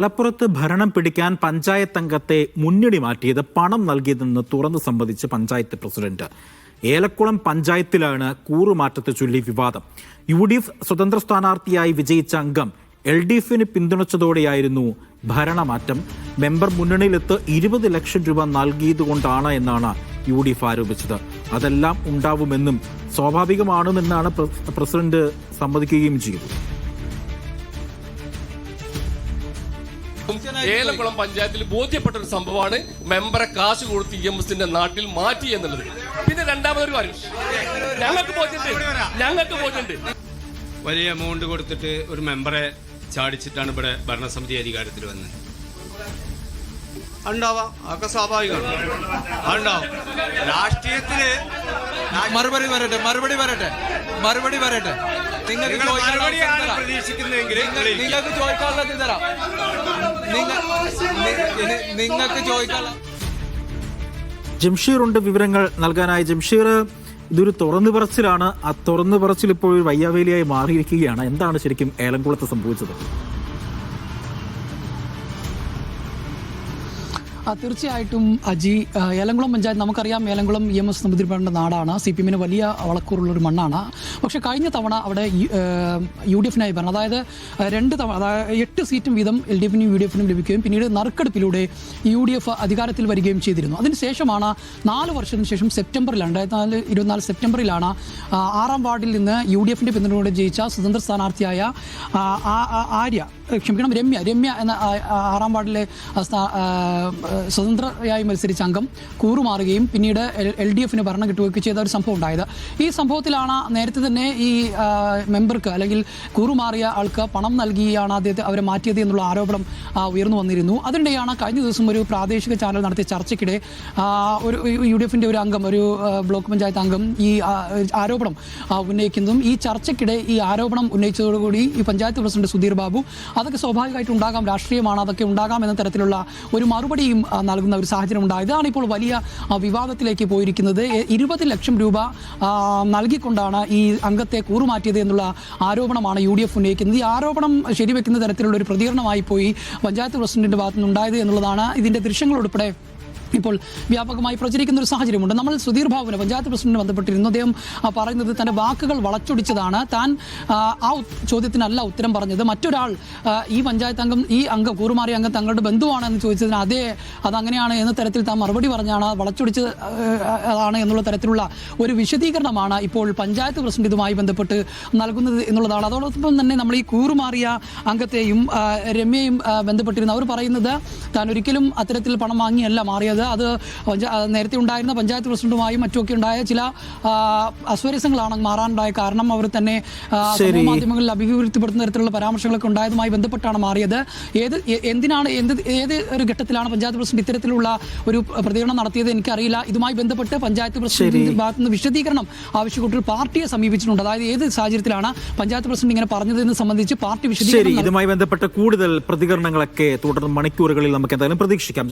മലപ്പുറത്ത് ഭരണം പിടിക്കാൻ പഞ്ചായത്ത് അംഗത്തെ മുന്നണി മാറ്റിയത് പണം നൽകിയതെന്ന് തുറന്നു സംബന്ധിച്ച് പഞ്ചായത്ത് പ്രസിഡന്റ്. ഏലക്കുളം പഞ്ചായത്തിലാണ് കൂറുമാറ്റത്തെ ചൊല്ലി വിവാദം. UDF സ്വതന്ത്ര സ്ഥാനാർത്ഥിയായി വിജയിച്ച അംഗം LDFന് പിന്തുണച്ചതോടെയായിരുന്നു ഭരണമാറ്റം. മെമ്പർ മുന്നണിയിലെത്ത് 20 ലക്ഷം രൂപ നൽകിയതുകൊണ്ടാണ് എന്നാണ് UDF ആരോപിച്ചത്. അതെല്ലാം ഉണ്ടാവുമെന്നും സ്വാഭാവികമാണെന്നാണ് പ്രസിഡന്റ് സമ്മതിക്കുകയും ചെയ്തു. ഏലക്കുളം പഞ്ചായത്തിൽ ബോധ്യപ്പെട്ട ഒരു സംഭവമാണ് മെമ്പറെ കാശ് കൊടുത്ത് EMSന്റെ നാട്ടിൽ മാറ്റി എന്നുള്ളത്. പിന്നെ രണ്ടാമതൊരു കാര്യം ഞങ്ങൾക്ക് ബോധ്യമുണ്ട്. വലിയ എമൗണ്ട് കൊടുത്തിട്ട് ഒരു മെമ്പറെ ചാടിച്ചിട്ടാണ് ഇവിടെ ഭരണസമിതി അധികാരത്തിൽ വന്നത്. ഉണ്ടാവാം, അതൊക്കെ സ്വാഭാവികമാണ്. അതുണ്ടാവും. രാഷ്ട്രീയത്തില് മറുപടി വരട്ടെ. മറുപടിയാണ് പ്രതീക്ഷിക്കുന്നതെങ്കിൽ നിങ്ങൾക്ക് ചോദിക്കാനുള്ളത് തരാം. നിങ്ങൾക്ക് ചോദിക്കാനുള്ള ജംഷീറുണ്ട് വിവരങ്ങൾ നൽകാനായി. ജംഷീർ, ഇതൊരു തുറന്നു പറച്ചിലാണ്. ആ തുറന്നു പറച്ചിൽ ഇപ്പോൾ ഒരു വയ്യാവേലിയായി മാറിയിരിക്കുകയാണ്. എന്താണ് ശരിക്കും ഏലംകുളത്ത് സംഭവിച്ചത്? തീർച്ചയായിട്ടും അജി, ഏലംകുളം പഞ്ചായത്ത് നമുക്കറിയാം. ഏലംകുളം EMS നമ്പൂതിരിപ്പാടിൻ്റെ നാടാണ്. CPM വലിയ വളക്കൂറുള്ളൊരു മണ്ണാണ്. പക്ഷേ കഴിഞ്ഞ തവണ അവിടെ UDFനായി ഭരണം, അതായത് 2 തവണ, അതായത് 8 സീറ്റും വീതം LDFനും UDFനും ലഭിക്കുകയും പിന്നീട് നറുക്കെടുപ്പിലൂടെ UDF അധികാരത്തിൽ വരികയും ചെയ്തിരുന്നു. അതിനുശേഷമാണ് 4 വർഷത്തിന് ശേഷം സെപ്റ്റംബറിലാണ് 2024 സെപ്റ്റംബറിലാണ് 6ാം വാർഡിൽ നിന്ന് UDFന്റെ പിന്തുണയോടെ ജയിച്ച സ്വതന്ത്ര സ്ഥാനാർത്ഥിയായ രമ്യ എന്ന 6ാം വാർഡിലെ സ്വതന്ത്രയായി മത്സരിച്ച അംഗം കൂറുമാറുകയും പിന്നീട് LDFന് ഭരണം കിട്ടുകയൊക്കെ ചെയ്ത ഒരു സംഭവം ഉണ്ടായത്. ഈ സംഭവത്തിലാണ് നേരത്തെ തന്നെ ഈ മെമ്പർക്ക് അല്ലെങ്കിൽ കൂറുമാറിയ ആൾക്ക് പണം നൽകിയാണ് അവരെ മാറ്റിയത് എന്നുള്ള ആരോപണം ഉയർന്നു വന്നിരുന്നു. അതിനിടെയാണ് കഴിഞ്ഞ ദിവസം ഒരു പ്രാദേശിക ചാനൽ നടത്തിയ ചർച്ചയ്ക്കിടെ ഒരു UDFന്റെ ഒരു അംഗം, ഒരു ബ്ലോക്ക് പഞ്ചായത്ത് അംഗം ഈ ആരോപണം ഉന്നയിക്കുന്നതും ഈ ചർച്ചയ്ക്കിടെ ഈ ആരോപണം ഉന്നയിച്ചതോടുകൂടി ഈ പഞ്ചായത്ത് പ്രസിഡന്റ് സുധീർ ബാബു അതൊക്കെ സ്വാഭാവികമായിട്ട് ഉണ്ടാകാം, രാഷ്ട്രീയമാണ്, അതൊക്കെ ഉണ്ടാകാം എന്ന തരത്തിലുള്ള ഒരു മറുപടിയും നൽകുന്ന ഒരു സാഹചര്യം ഉണ്ടായത്. ഇതാണ് ഇപ്പോൾ വലിയ വിവാദത്തിലേക്ക് പോയിരിക്കുന്നത്. 20 ലക്ഷം രൂപ നൽകിക്കൊണ്ടാണ് ഈ അംഗത്തെ കൂറുമാറ്റിയത് എന്നുള്ള ആരോപണമാണ് UDF ഉന്നയിക്കുന്നത്. ഈ ആരോപണം ശരിവെക്കുന്ന തരത്തിലുള്ള ഒരു പ്രതികരണമായി പോയി പഞ്ചായത്ത് പ്രസിഡന്റിന്റെ ഭാഗത്തുനിന്നുണ്ടായത് എന്നുള്ളതാണ്. ഇതിന്റെ ദൃശ്യങ്ങൾ ഉൾപ്പെടെ ഇപ്പോൾ വ്യാപകമായി പ്രചരിക്കുന്ന ഒരു സാഹചര്യമുണ്ട്. നമ്മൾ സുധീർ ബാബുവിനെ പഞ്ചായത്ത് പ്രസിഡന്റിന് ബന്ധപ്പെട്ടിരുന്നു. അദ്ദേഹം പറയുന്നത് തൻ്റെ വാക്കുകൾ വളച്ചൊടിച്ചതാണ്. താൻ ആ ചോദ്യത്തിനല്ല ഉത്തരം പറഞ്ഞത്. മറ്റൊരാൾ ഈ പഞ്ചായത്ത് അംഗം, ഈ അംഗം കൂറുമാറിയ അംഗം തങ്ങളുടെ ബന്ധുവാണെന്ന് ചോദിച്ചതിന് അതങ്ങനെയാണ് എന്ന തരത്തിൽ താൻ മറുപടി പറഞ്ഞാണ്, വളച്ചൊടിച്ച് അതാണ് എന്നുള്ള തരത്തിലുള്ള ഒരു വിശദീകരണമാണ് ഇപ്പോൾ പഞ്ചായത്ത് പ്രസിഡന്റ് ഇതുമായി ബന്ധപ്പെട്ട് നൽകുന്നത് എന്നുള്ളതാണ്. അതോടൊപ്പം തന്നെ നമ്മൾ ഈ കൂറുമാറിയ അംഗത്തെയും രമ്യയും ബന്ധപ്പെട്ടിരുന്നു. അവർ പറയുന്നത് താൻ ഒരിക്കലും അത്തരത്തിൽ പണം വാങ്ങിയല്ല മാറിയത്. അത് നേരത്തെ ഉണ്ടായിരുന്ന പഞ്ചായത്ത് പ്രസിഡന്റുമായും മറ്റുമൊക്കെ ഉണ്ടായ ചില അസ്വരസ്യങ്ങളാണ് മാറാനുണ്ടായ കാരണം. അവർ തന്നെ സമൂഹ മാധ്യമങ്ങളിൽ അഭിവൃദ്ധിപ്പെടുത്തുന്ന തരത്തിലുള്ള പരാമർശങ്ങളൊക്കെ ഉണ്ടായതുമായി ബന്ധപ്പെട്ടാണ് മാറിയത്. ഏത് ഒരു ഘട്ടത്തിലാണ് പഞ്ചായത്ത് പ്രസിഡന്റ് ഇത്തരത്തിലുള്ള ഒരു പ്രതികരണം നടത്തിയത് എനിക്കറിയില്ല. ഇതുമായി ബന്ധപ്പെട്ട് പഞ്ചായത്ത് പ്രസിഡന്റിന്റെ ഭാഗത്ത് നിന്ന് വിശദീകരണം ആവശ്യപ്പെട്ട് പാർട്ടിയെ സമീപിച്ചിട്ടുണ്ട്. അതായത് ഏത് സാഹചര്യത്തിലാണ് പഞ്ചായത്ത് പ്രസിഡന്റ് ഇങ്ങനെ പറഞ്ഞതെന്ന് സംബന്ധിച്ച് പാർട്ടി വിശദീകരണം. ഇതുമായി ബന്ധപ്പെട്ട കൂടുതൽ പ്രതികരണങ്ങളൊക്കെ തുടർന്ന് മണിക്കൂറുകളിൽ നമുക്ക് എന്തായാലും പ്രതീക്ഷിക്കാം.